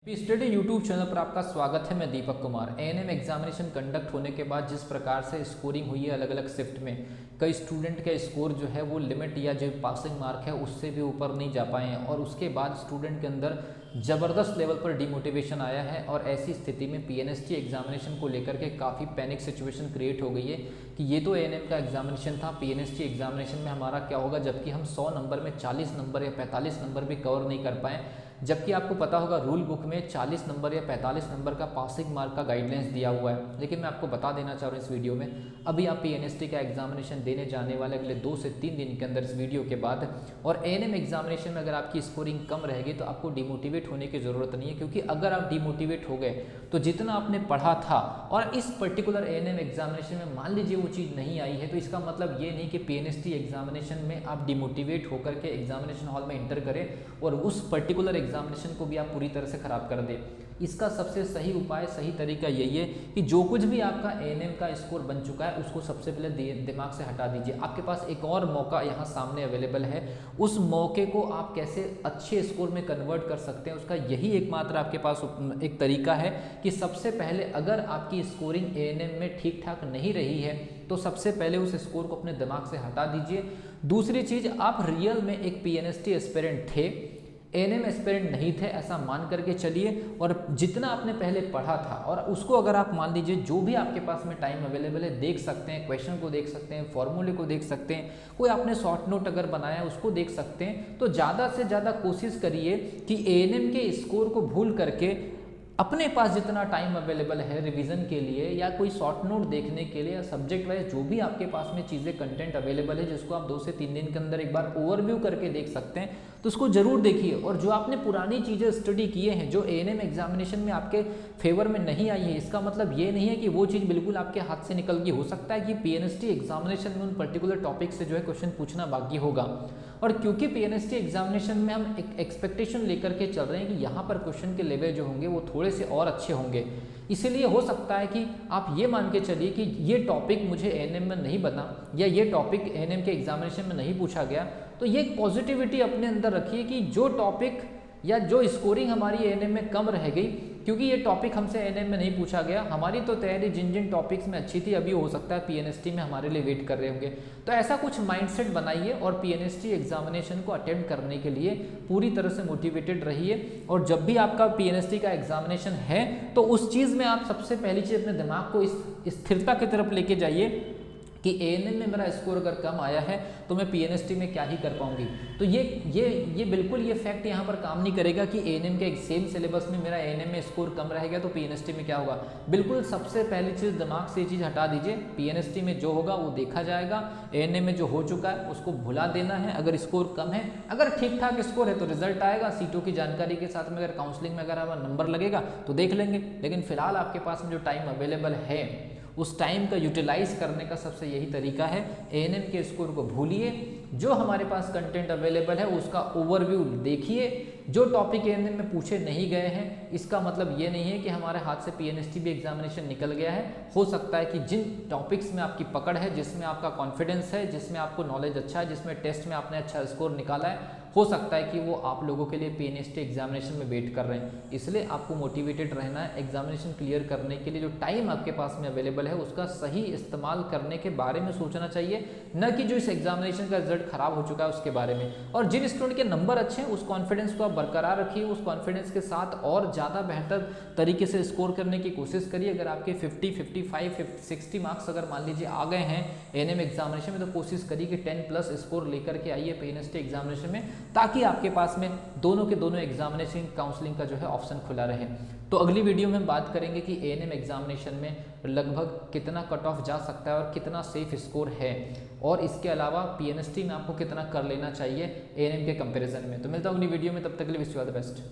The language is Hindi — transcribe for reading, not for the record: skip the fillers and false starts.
स्टडी यूट्यूब चैनल पर आपका स्वागत है। मैं Deepak Kumar. ANM examination conduct होने के बाद जिस प्रकार से स्कोरिंग हुई है अलग अलग शिफ्ट में, कई स्टूडेंट का स्कोर जो है वो लिमिट या जो पासिंग मार्क है उससे भी ऊपर नहीं जा पाए हैं और उसके बाद स्टूडेंट के अंदर ज़बरदस्त लेवल पर डिमोटिवेशन आया है और ऐसी स्थिति में पीएनएसटी एग्जामिनेशन को लेकर के काफ़ी पैनिक सिचुएशन क्रिएट हो गई है कि ये तो एएनएम का एग्जामिनेशन था, पीएनएसटी एग्जामिनेशन में हमारा क्या होगा, जबकि हम 100 नंबर में 40 नंबर या 45 नंबर भी कवर नहीं कर पाए। जबकि आपको पता होगा रूल बुक में 40 नंबर या 45 नंबर का पासिंग मार्क का गाइडलाइंस दिया हुआ है। लेकिन मैं आपको बता देना चाह रहा हूँ इस वीडियो में, अभी आप पीएनएसटी का एग्जामिनेशन देने जाने वाले अगले 2 से 3 दिन के अंदर इस वीडियो के बाद, और एएनएम एग्जामिनेशन में अगर आपकी स्कोरिंग कम रहेगी तो आपको डिमोटिवेट होने की ज़रूरत नहीं है, क्योंकि अगर आप डिमोटिवेट हो गए तो जितना आपने पढ़ा था और इस पर्टिकुलर एएनएम एग्जामिनेशन में मान लीजिए वो चीज़ नहीं आई है, तो इसका मतलब ये नहीं कि पीएनएसटी एग्जामिनेशन में आप डिमोटिवेट होकर के एग्जामिनेशन हॉल में एंटर करें और उस पर्टिकुलर एग्जामिनेशन को भी आप पूरी तरह से खराब कर दें। इसका सबसे सही उपाय, सही तरीका यही है कि जो कुछ भी आपका एएनएम का स्कोर बन चुका है उसको सबसे पहले दिमाग से हटा दीजिए। आपके पास एक और मौका यहाँ सामने अवेलेबल है, उस मौके को आप कैसे अच्छे स्कोर में कन्वर्ट कर सकते हैं, उसका यही एकमात्र आपके पास एक तरीका है कि सबसे पहले अगर आपकी स्कोरिंग एएनएम में ठीक ठाक नहीं रही है तो सबसे पहले उस स्कोर को अपने दिमाग से हटा दीजिए। दूसरी चीज़, आप रियल में एक पीएनएसटी एस्पिरेंट थे, एएनएम एस्पिरेंट नहीं थे, ऐसा मान करके चलिए, और जितना आपने पहले पढ़ा था और उसको अगर आप मान लीजिए जो भी आपके पास में टाइम अवेलेबल है देख सकते हैं, क्वेश्चन को देख सकते हैं, फॉर्मूले को देख सकते हैं, कोई आपने शॉर्ट नोट अगर बनाया है उसको देख सकते हैं, तो ज़्यादा से ज़्यादा कोशिश करिए कि एएनएम के स्कोर को भूल करके अपने पास जितना टाइम अवेलेबल है रिवीजन के लिए या कोई शॉर्ट नोट देखने के लिए या सब्जेक्ट वाइज जो भी आपके पास में चीज़ें कंटेंट अवेलेबल है जिसको आप 2 से 3 दिन के अंदर एक बार ओवरव्यू करके देख सकते हैं, तो उसको जरूर देखिए। और जो आपने पुरानी चीज़ें स्टडी किए हैं जो एएनएम एग्जामिनेशन में आपके फेवर में नहीं आई है, इसका मतलब ये नहीं है कि वो चीज़ बिल्कुल आपके हाथ से निकल गई। हो सकता है कि पीएनएसटी एग्जामिनेशन में उन पर्टिकुलर टॉपिक से जो है क्वेश्चन पूछना बाकी होगा, और क्योंकि पीएनएसटी एग्जामिनेशन में हम एक एक्सपेक्टेशन लेकर के चल रहे हैं कि यहाँ पर क्वेश्चन के लेवल जो होंगे वो थोड़े से और अच्छे होंगे, इसीलिए हो सकता है कि आप ये मान के चलिए कि ये टॉपिक मुझे एएनएम में नहीं बना या ये टॉपिक एएनएम के एग्जामिनेशन में नहीं पूछा गया, तो ये पॉजिटिविटी अपने अंदर रखिए कि जो टॉपिक या जो स्कोरिंग हमारी एएनएम में कम रह गई क्योंकि ये टॉपिक हमसे एएनएम में नहीं पूछा गया, हमारी तो तैयारी जिन जिन टॉपिक्स में अच्छी थी अभी हो सकता है पीएनएसटी में हमारे लिए वेट कर रहे होंगे। तो ऐसा कुछ माइंडसेट बनाइए और पीएनएसटी एग्जामिनेशन को अटेम्प्ट करने के लिए पूरी तरह से मोटिवेटेड रहिए। और जब भी आपका पीएनएसटी का एग्जामिनेशन है तो उस चीज़ में आप सबसे पहली चीज़ अपने दिमाग को इस स्थिरता की तरफ लेके जाइए कि एएनएम में मेरा स्कोर अगर कम आया है तो मैं पीएनएसटी में क्या ही कर पाऊंगी। तो ये बिल्कुल ये फैक्ट यहाँ पर काम नहीं करेगा कि एएनएम के सेम सिलेबस में मेरा एएनएम में स्कोर कम रहेगा तो पीएनएसटी में क्या होगा। बिल्कुल सबसे पहली चीज़ दिमाग से ये चीज़ हटा दीजिए, पीएनएसटी में जो होगा वो देखा जाएगा, एएनएम में जो हो चुका है उसको भुला देना है। अगर स्कोर कम है, अगर ठीक ठाक स्कोर है तो रिजल्ट आएगा, सीटों की जानकारी के साथ में अगर काउंसलिंग में अगर हमारा नंबर लगेगा तो देख लेंगे। लेकिन फिलहाल आपके पास में जो टाइम अवेलेबल है उस टाइम का यूटिलाइज करने का सबसे यही तरीका है, एएनएम के स्कोर को भूलिए, जो हमारे पास कंटेंट अवेलेबल है उसका ओवरव्यू देखिए। जो टॉपिक एएनएम में पूछे नहीं गए हैं इसका मतलब ये नहीं है कि हमारे हाथ से पीएनएसटी भी एग्जामिनेशन निकल गया है। हो सकता है कि जिन टॉपिक्स में आपकी पकड़ है, जिसमें आपका कॉन्फिडेंस है, जिसमें आपको नॉलेज अच्छा है, जिसमें टेस्ट में आपने अच्छा स्कोर निकाला है, हो सकता है कि वो आप लोगों के लिए पीएनएसटी एग्जामिनेशन में वेट कर रहे हैं। इसलिए आपको मोटिवेटेड रहना है, एग्जामिनेशन क्लियर करने के लिए जो टाइम आपके पास में अवेलेबल है उसका सही इस्तेमाल करने के बारे में सोचना चाहिए, न कि जो इस एग्जामिनेशन का रिजल्ट खराब हो चुका है उसके बारे में। और जिन स्टूडेंट के नंबर अच्छे हैं उस कॉन्फिडेंस को आप बरकरार रखिए, उस कॉन्फिडेंस के साथ और ज़्यादा बेहतर तरीके से स्कोर करने की कोशिश करिए। अगर आपके 50, 55, 60 मार्क्स अगर मान लीजिए आ गए हैं एएनएम एग्जामिनेशन में तो कोशिश करिए कि 10+ स्कोर लेकर के आइए पीएनएसटी एग्जामिनेशन में, ताकि आपके पास में दोनों के दोनों एग्जामिनेशन काउंसलिंग का जो है ऑप्शन खुला रहे। तो अगली वीडियो में हम बात करेंगे कि एएनएम एग्जामिनेशन में लगभग कितना कट ऑफ जा सकता है और कितना सेफ स्कोर है, और इसके अलावा पीएनएसटी में आपको कितना कर लेना चाहिए एएनएम के कंपैरिजन में। तो मिलता हूँ अगली वीडियो में, तब तक के लिए wish you all the best.